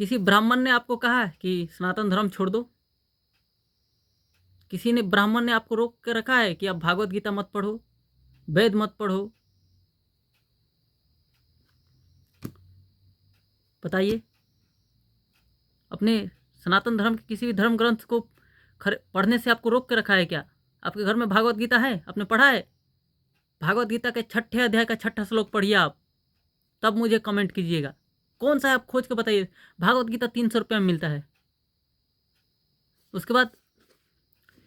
किसी ब्राह्मण ने आपको कहा कि सनातन धर्म छोड़ दो? किसी ने ब्राह्मण ने आपको रोक के रखा है कि आप भागवत गीता मत पढ़ो, वेद मत पढ़ो? बताइए। अपने सनातन धर्म के किसी भी धर्म ग्रंथ को पढ़ने से आपको रोक के रखा है क्या? आपके घर में भागवत गीता है, आपने पढ़ा है? भागवत गीता के 6ठे अध्याय का 6ठा श्लोक पढ़िए आप, तब मुझे कमेंट कीजिएगा। कौन सा है आप खोज के बताइए। भागवत गीता 300 रुपये में मिलता है। उसके बाद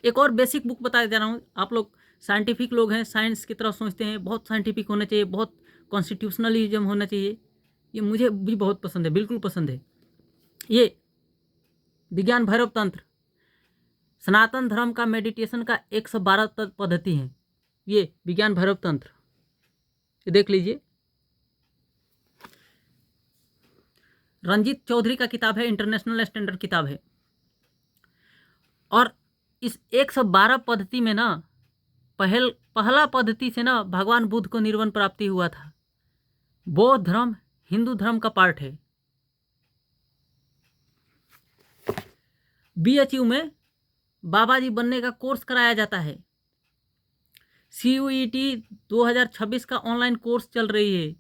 एक और बेसिक बुक बता दे रहा हूँ। आप लोग साइंटिफिक लोग हैं, साइंस की तरफ सोचते हैं, बहुत साइंटिफिक होना चाहिए, बहुत कॉन्स्टिट्यूशनलिज्म होना चाहिए। ये मुझे भी बहुत पसंद है, बिल्कुल पसंद है। ये विज्ञान भैरव तंत्र, सनातन धर्म का मेडिटेशन का 112 पद्धति है। ये विज्ञान भैरव तंत्र, ये देख लीजिए। रंजीत चौधरी का किताब है, इंटरनेशनल स्टैंडर्ड किताब है। और इस 112 पद्धति में ना पहला पद्धति से ना भगवान बुद्ध को निर्वाण प्राप्ति हुआ था। बौद्ध धर्म हिंदू धर्म का पार्ट है। BHU में बाबा जी बनने का कोर्स कराया जाता है। CUET 2026 का ऑनलाइन कोर्स चल रही है।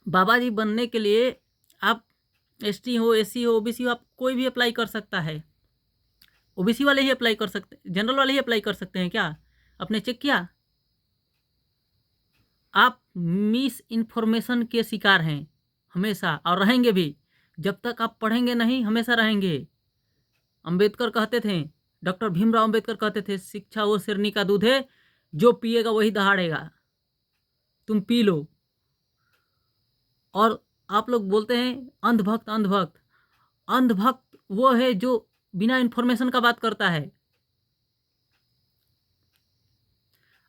बाबा जी बनने के लिए आप ST हो, SC हो, OBC हो, आप कोई भी अप्लाई कर सकता है। OBC वाले ही अप्लाई कर सकते, जनरल वाले ही अप्लाई कर सकते हैं क्या? आपने चेक किया? आप मिस इन्फॉर्मेशन के शिकार हैं हमेशा, और रहेंगे भी। जब तक आप पढ़ेंगे नहीं, हमेशा रहेंगे। अंबेडकर कहते थे, डॉक्टर भीमराव अंबेडकर कहते थे, शिक्षा वो शेरनी का दूध है, जो पिएगा वही दहाड़ेगा। तुम पी लो। और आप लोग बोलते हैं अंधभक्त अंधभक्त। अंधभक्त वो है जो बिना इन्फॉर्मेशन का बात करता है।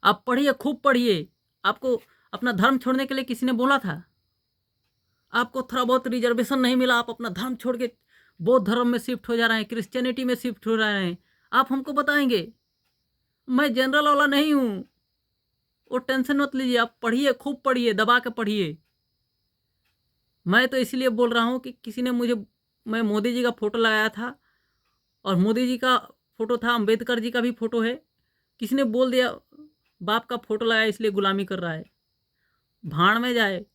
आप पढ़िए, खूब पढ़िए। आपको अपना धर्म छोड़ने के लिए किसी ने बोला था? आपको थोड़ा बहुत रिजर्वेशन नहीं मिला, आप अपना धर्म छोड़ के बौद्ध धर्म में शिफ्ट हो जा रहे हैं, क्रिश्चियनिटी में शिफ्ट हो रहे हैं। आप हमको बताएंगे? मैं जनरल वाला नहीं हूँ, वो टेंशन मत लीजिए। आप पढ़िए, खूब पढ़िए, दबा के पढ़िए। मैं तो इसलिए बोल रहा हूँ कि किसी ने मुझे, मैं मोदी जी का फ़ोटो लगाया था, और मोदी जी का फ़ोटो था, अंबेडकर जी का भी फ़ोटो है। किसी ने बोल दिया बाप का फ़ोटो लगाया इसलिए गुलामी कर रहा है। भाड़ में जाए।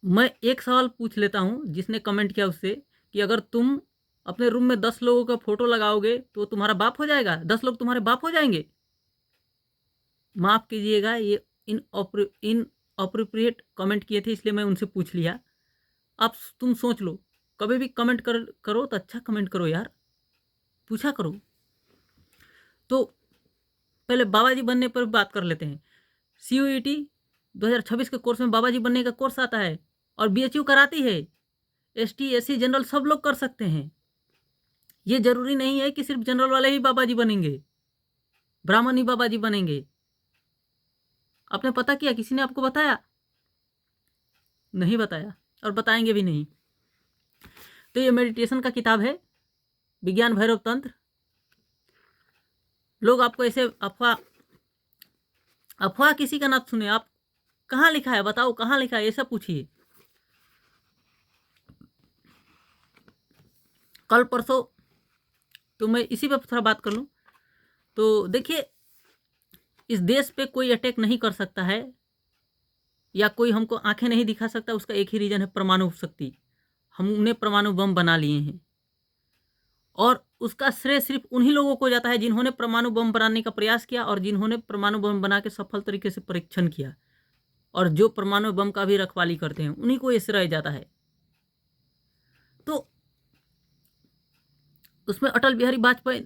मैं एक सवाल पूछ लेता हूँ जिसने कमेंट किया उससे, कि अगर तुम अपने रूम में 10 लोगों का फ़ोटो लगाओगे तो तुम्हारा बाप हो जाएगा? 10 लोग तुम्हारे बाप हो जाएंगे? माफ़ कीजिएगा, ये इन अप्रोप्रिएट कमेंट किए थे, इसलिए मैं उनसे पूछ लिया। आप तुम सोच लो, कभी भी कमेंट करो तो अच्छा कमेंट करो यार, पूछा करो। तो पहले बाबा जी बनने पर बात कर लेते हैं। CUET 2026 के कोर्स में बाबा जी बनने का कोर्स आता है, और BHU कराती है। ST SC जनरल सब लोग कर सकते हैं। ये जरूरी नहीं है कि सिर्फ जनरल वाले ही बाबा जी बनेंगे, ब्राह्मण ही बाबा जी बनेंगे। आपने पता किया? किसी ने आपको बताया? नहीं बताया, और बताएंगे भी नहीं। तो ये मेडिटेशन का किताब है, विज्ञान भैरव तंत्र। लोग आपको ऐसे अफवाह किसी का ना सुने। आप कहाँ लिखा है बताओ, कहाँ लिखा है, ऐसा पूछिए। कल परसों तो मैं इसी पे थोड़ा बात कर लूँ। तो देखिए, इस देश पे कोई अटैक नहीं कर सकता है, या कोई हमको आंखें नहीं दिखा सकता। उसका एक ही रीज़न है, परमाणु शक्ति। हमने परमाणु बम बना लिए हैं, और उसका श्रेय सिर्फ उन्हीं लोगों को जाता है जिन्होंने परमाणु बम बनाने का प्रयास किया, और जिन्होंने परमाणु बम बना के सफल तरीके से परीक्षण किया, और जो परमाणु बम का भी रखवाली करते हैं, उन्हीं को ये श्रेय जाता है। तो उसमें अटल बिहारी वाजपेयी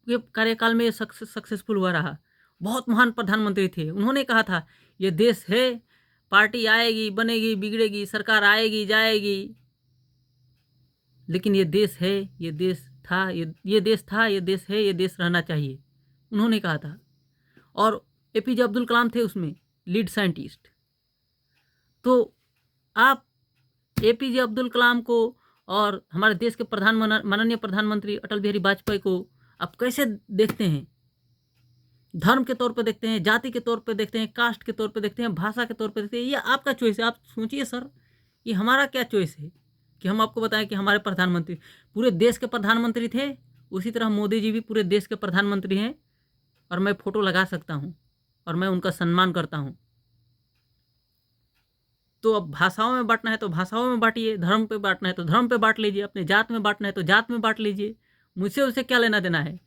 के कार्यकाल में ये सक्सेसफुल हुआ रहा। बहुत महान प्रधानमंत्री थे। उन्होंने कहा था, ये देश है, पार्टी आएगी, बनेगी, बिगड़ेगी, सरकार आएगी, जाएगी, लेकिन ये देश है, ये देश था, ये देश था, ये देश है, ये देश रहना चाहिए, उन्होंने कहा था। और APJ अब्दुल कलाम थे उसमें लीड साइंटिस्ट। तो आप APJ अब्दुल कलाम को और हमारे देश के माननीय प्रधानमंत्री अटल बिहारी वाजपेयी को आप कैसे देखते हैं? धर्म के तौर पे देखते हैं, जाति के तौर पे देखते हैं, कास्ट के तौर पे देखते हैं, भाषा के तौर पे देखते हैं? ये आपका चॉइस है। आप सोचिए सर, ये हमारा क्या चॉइस है कि हम आपको बताएं कि हमारे प्रधानमंत्री पूरे देश के प्रधानमंत्री थे, उसी तरह मोदी जी भी पूरे देश के प्रधानमंत्री हैं और मैं फ़ोटो लगा सकता हूँ और मैं उनका सम्मान करता हूँ। तो अब भाषाओं में बांटना है तो भाषाओं में बांटिए, धर्म पे बांटना है तो धर्म पे बांट लीजिए, अपने जात में बांटना है तो जात में बांट लीजिए। मुझसे उसे क्या लेना देना है?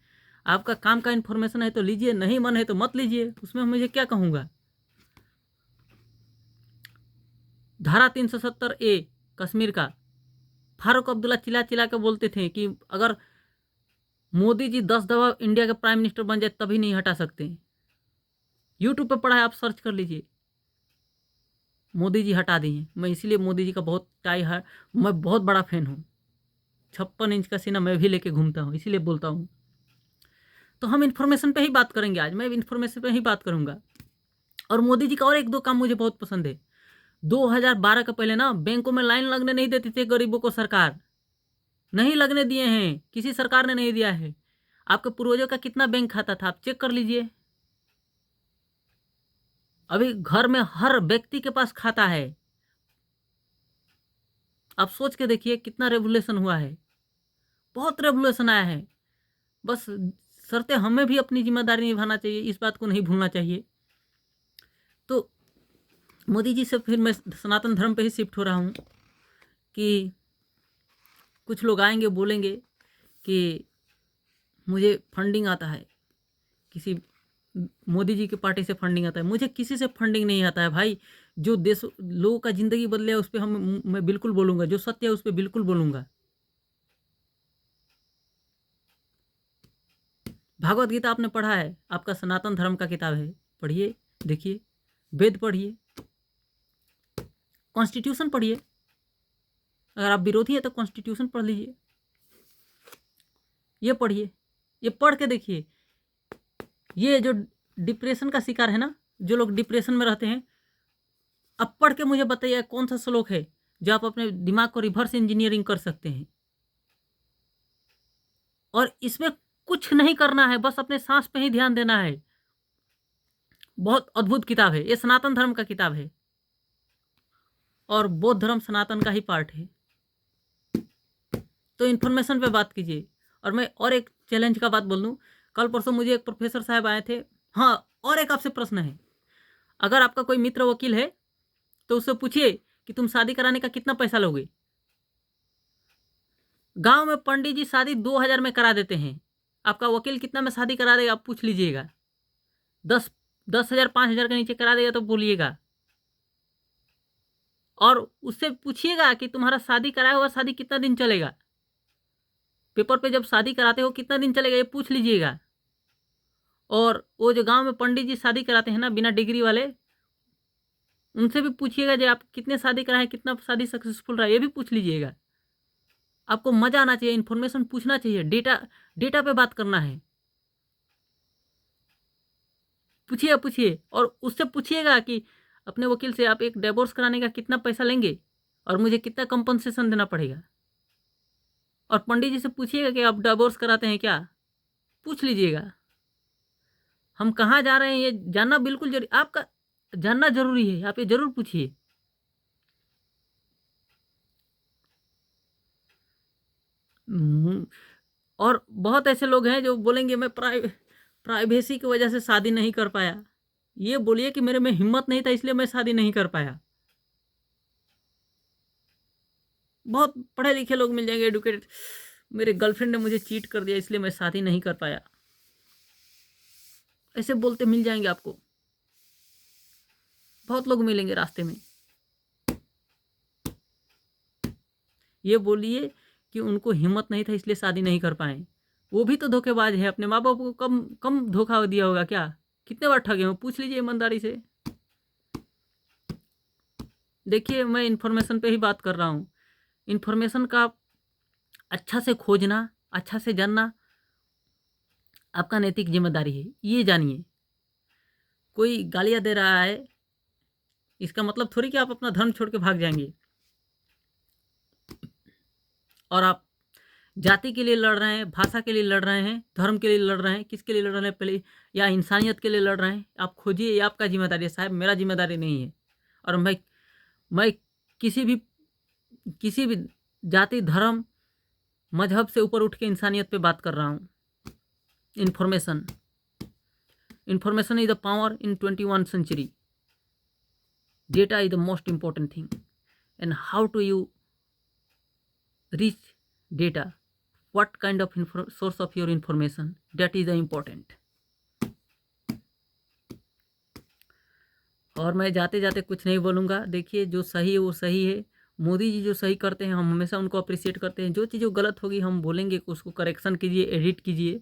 आपका काम का इन्फॉर्मेशन है तो लीजिए, नहीं मन है तो मत लीजिए, उसमें मुझे क्या कहूँगा। धारा 370A कश्मीर का फारूक अब्दुल्ला चिल्ला चिल्ला के बोलते थे कि अगर मोदी जी 10 दफा इंडिया के प्राइम मिनिस्टर बन जाए तभी नहीं हटा सकते। यूट्यूब पे पढ़ा है, आप सर्च कर लीजिए। मोदी जी हटा दिए। मैं इसीलिए मोदी जी का बहुत मैं बहुत बड़ा फैन हूँ। 56 इंच का सीना मैं भी लेके घूमता हूँ, इसीलिए बोलता हूँ। तो हम इन्फॉर्मेशन पे ही बात करेंगे आज, मैं इन्फॉर्मेशन पे ही बात करूँगा। और मोदी जी का और एक दो काम मुझे बहुत पसंद है। 2012 के पहले ना बैंकों में लाइन लगने नहीं देती थी गरीबों को, सरकार नहीं लगने दिए हैं, किसी सरकार ने नहीं दिया है। आपके पूर्वजों का कितना बैंक खाता था आप चेक कर लीजिए। अभी घर में हर व्यक्ति के पास खाता है। आप सोच के देखिए कितना रेवोल्यूशन हुआ है, बहुत रेवोल्यूशन आया है। बस शर्ते हमें भी अपनी जिम्मेदारी निभाना चाहिए, इस बात को नहीं भूलना चाहिए। तो मोदी जी से फिर मैं सनातन धर्म पे ही शिफ्ट हो रहा हूँ कि कुछ लोग आएंगे बोलेंगे कि मुझे फंडिंग आता है, किसी मोदी जी की पार्टी से फंडिंग आता है। मुझे किसी से फंडिंग नहीं आता है भाई। जो देश लोगों का ज़िंदगी बदले उस पर मैं बिल्कुल बोलूँगा, जो सत्य है उस पर बिल्कुल बोलूँगा। भागवत गीता आपने पढ़ा है, आपका सनातन धर्म का किताब है, पढ़िए, देखिए। वेद पढ़िए, कॉन्स्टिट्यूशन पढ़िए। अगर आप विरोधी हैं तो कॉन्स्टिट्यूशन पढ़ लीजिए, ये पढ़िए, ये पढ़ के देखिए। ये जो डिप्रेशन का शिकार है ना, जो लोग डिप्रेशन में रहते हैं, अब पढ़ के मुझे बताइए कौन सा श्लोक है जो आप अपने दिमाग को रिवर्स इंजीनियरिंग कर सकते हैं। और इसमें कुछ नहीं करना है, बस अपने सांस पे ही ध्यान देना है। बहुत अद्भुत किताब है ये, सनातन धर्म का किताब है और बौद्ध धर्म सनातन का ही पार्ट है। तो इन्फॉर्मेशन पे बात कीजिए। और मैं और एक चैलेंज का बात बोल दूँ, कल परसों मुझे एक प्रोफेसर साहब आए थे। हाँ, और एक आपसे प्रश्न है, अगर आपका कोई मित्र वकील है तो उससे पूछिए कि तुम शादी कराने का कितना पैसा लोगे। गांव में पंडित जी शादी 2000 में करा देते हैं, आपका वकील कितना में शादी करा देगा आप पूछ लीजिएगा। 10,000 5,000 के नीचे करा देगा तो बोलिएगा। और उससे पूछिएगा कि तुम्हारा शादी कराया हुआ शादी कितना दिन चलेगा। पेपर पे जब शादी कराते हो कितना दिन चलेगा ये पूछ लीजिएगा। और वो जो गांव में पंडित जी शादी कराते हैं ना बिना डिग्री वाले, उनसे भी पूछिएगा जो आप कितने शादी कराए, कितना शादी सक्सेसफुल रहा, ये भी पूछ लीजिएगा। आपको मजा आना चाहिए, इन्फॉर्मेशन पूछना चाहिए, डेटा पे बात करना है। पूछिए और उससे पूछिएगा कि अपने वकील से आप एक डिवोर्स कराने का कितना पैसा लेंगे और मुझे कितना कंपनसेशन देना पड़ेगा। और पंडित जी से पूछिएगा कि आप डिवोर्स कराते हैं क्या, पूछ लीजिएगा। हम कहाँ जा रहे हैं ये जानना बिल्कुल जरूरी, आपका जानना जरूरी है, आप ये जरूर पूछिए। और बहुत ऐसे लोग हैं जो बोलेंगे मैं प्राइवेसी की वजह से शादी नहीं कर पाया। ये बोलिए कि मेरे में हिम्मत नहीं था इसलिए मैं शादी नहीं कर पाया। बहुत पढ़े लिखे लोग मिल जाएंगे, एडुकेटेड, मेरे गर्लफ्रेंड ने मुझे चीट कर दिया इसलिए मैं शादी नहीं कर पाया, ऐसे बोलते मिल जाएंगे आपको। बहुत लोग मिलेंगे रास्ते में। ये बोलिए कि उनको हिम्मत नहीं था इसलिए शादी नहीं कर पाए, वो भी तो धोखेबाज है। अपने माँ बाप को कम कम धोखा दिया होगा क्या? कितने बार ठगे हो, पूछ लीजिए ईमानदारी से। देखिए मैं इन्फॉर्मेशन पे ही बात कर रहा हूँ। इन्फॉर्मेशन का अच्छा से खोजना, अच्छा से जानना आपका नैतिक जिम्मेदारी है, ये जानिए। कोई गालियाँ दे रहा है इसका मतलब थोड़ी कि आप अपना धर्म छोड़ के भाग जाएंगे और आप जाति के लिए लड़ रहे हैं, भाषा के लिए लड़ रहे हैं, धर्म के लिए लड़ रहे हैं, किसके लिए लड़ रहे हैं पहले, या इंसानियत के लिए लड़ रहे हैं, आप खोजिए। ये आपका जिम्मेदारी है साहब, मेरा जिम्मेदारी नहीं है। और मैं किसी भी किसी भी जाति, धर्म, मजहब से ऊपर उठ के इंसानियत पे बात कर रहा हूँ। Information is the power in 21 century. Data is the most important thing. And how do you reach data? What kind of source of your information? That is the important. और मैं जाते जाते कुछ नहीं बोलूँगा। देखिए, जो सही है वो सही है। मोदी जी जो सही करते हैं हम हमेशा उनको अप्रिशिएट करते हैं। जो चीज़ गलत होगी हम बोलेंगे कि उसको करेक्शन कीजिए, एडिट कीजिए,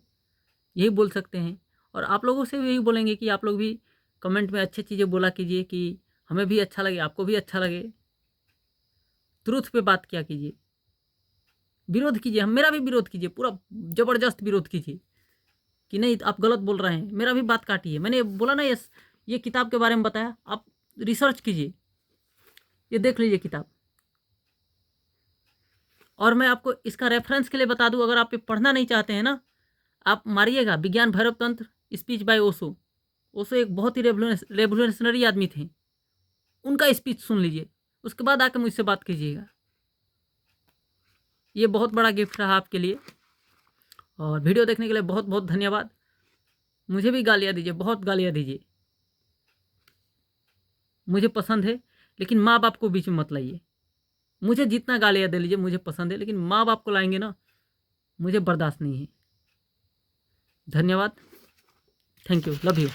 यही बोल सकते हैं। और आप लोगों से भी यही बोलेंगे कि आप लोग भी कमेंट में अच्छी चीज़ें बोला कीजिए कि हमें भी अच्छा लगे, आपको भी अच्छा लगे। ट्रूथ पे बात किया कीजिए, विरोध कीजिए, हम मेरा भी विरोध कीजिए, पूरा ज़बरदस्त विरोध कीजिए कि नहीं आप गलत बोल रहे हैं, मेरा भी बात काटिए। मैंने बोला ना ये किताब के बारे में बताया, आप रिसर्च कीजिए, ये देख लीजिए किताब। और मैं आपको इसका रेफरेंस के लिए बता दूं, अगर आप ये पढ़ना नहीं चाहते हैं ना, आप मारिएगा विज्ञान भैरव तंत्र, स्पीच बाय ओशो। ओशो एक बहुत ही रेवोल्यूशनरी आदमी थे, उनका स्पीच सुन लीजिए, उसके बाद आकर मुझसे बात कीजिएगा। ये बहुत बड़ा गिफ्ट रहा आपके लिए। और वीडियो देखने के लिए बहुत बहुत धन्यवाद। मुझे भी गालियाँ दीजिए, बहुत गालियाँ दीजिए, मुझे पसंद है, लेकिन माँ बाप को बीच में मत लाइए। मुझे जितना गालियाँ दे लीजिए, मुझे पसंद है, लेकिन माँ बाप को लाएंगे ना, मुझे बर्दाश्त नहीं है। धन्यवाद, थैंक यू, लव यू।